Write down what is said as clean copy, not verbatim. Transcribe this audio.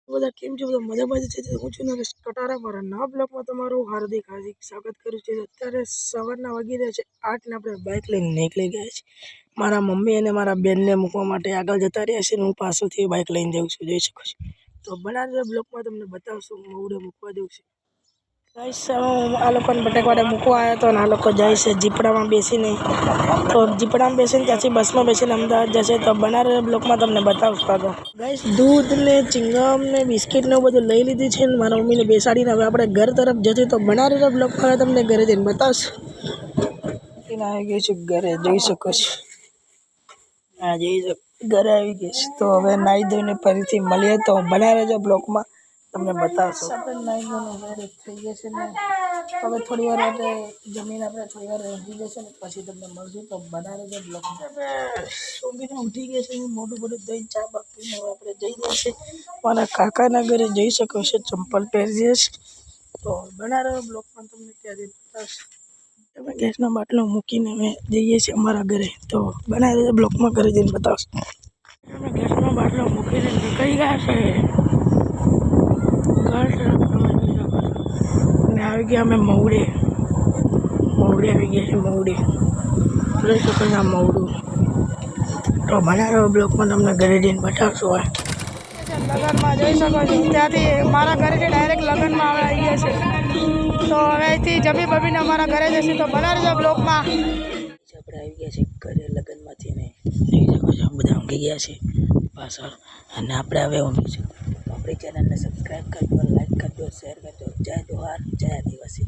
બધા કેમ છો? બધા મજામાં છે? હું છું નરેશ કટારા. મારા નવા બ્લોગમાં તમારું હાર્દિક સ્વાગત કરું છું. અત્યારે સવારના વાગી રહ્યા છે 8 ને આપણે બાઇક લઈને નીકળી ગયા છીએ. મારા મમ્મી અને મારા બેનને મૂકવા માટે આગળ જતા રહ્યા છે ને હું પાછળથી બાઇક લઈને જાઉં છું, જોઈ શકો છો. તો બનાવેલા બ્લોગમાં તમને બતાવશું મોવડે મૂકવા જઉં છું. ગાઈસ આ લોકોને બટેકવાડે મૂકવા આવ્યા તો અને આ લોકો જાય છે જીપડામાં બેસીને. તો જીપડામાં બેસીને ત્યાંથી બસમાં બેસીને અમદાવાદ જશે. તો બનાવેલા બ્લોગમાં તમને બતાવશું આગળ. ગાઈસ દૂધ ને ચિંગમ ને બિસ્કિટ ને બધું લઈ લીધી છે ને મારા મમ્મીને બેસાડીને હવે આપણે ઘર તરફ જશે. તો બનાવેલા બ્લોગમાં તમને ઘરે જઈને બતાવશું. આવી ગઈ છું ઘરે, જોઈ શકો છો. હા જઈ ઘરે આવી ગઈ છે. તો હવે નાહી ધોઈને ફરીથી મળીએ. તો બનાવેલા બ્લોગમાં તમને બતાવશું. આપણે નાહી ધોઈને ઘરે થઈ જશે ને હવે થોડી વાર માટે જમીન આપણે થોડી વાર રહી જશે ને પછી તમને મળશું. તો બનાવેલા બ્લોગમાં સોંગીને ઉઠી ગયા છે, મોટું બધું દહીં ચા બાપીને હવે આપણે જઈ જશે મારા કાકાના ઘરે. જઈ શકો છો, ચંપલ પહેરી છે. તો બનાવેલા બ્લોગમાં તમને ત્યારે બતાવશું. અમે ગેસનો બાટલો મૂકીને અમે જઈએ છીએ અમારા ઘરે. તો બનાવેલા બ્લોગમાં ઘરે જઈને બતાવશું. અમે ગેસનો બાટલો મૂકીને નીકળી ગયા છે ઘર તરફ. અને આવી ગયા અમે મોવડે આવી ગયા છે. મોવડે જોઈ શકો છો આ મોવડું. તો બનાવેલા બ્લોગમાં તમને ઘરે જઈને બતાવશું. હોય લગ્નમાં જોઈ શકો છો, ત્યાંથી મારા ઘરેથી ડાયરેક્ટ લગ્નમાં આવી ગયા છે. તો હવે અહીંથી જમી બમીને અમારા ઘરે જશે. તો બનાવેલા બ્લોગમાં આપણે આવી ગયા છે ઘરે લગ્નમાંથી ને જોઈ શકો છો બધા ઊંઘી ગયા છે પાછળ. અને આપણે હવે ઊંઘીશું. આપણી ચેનલને સબસ્ક્રાઈબ કરજો, લાઈક કરજો, શેર કરજો. જય જોહાર, જય આદિવાસી.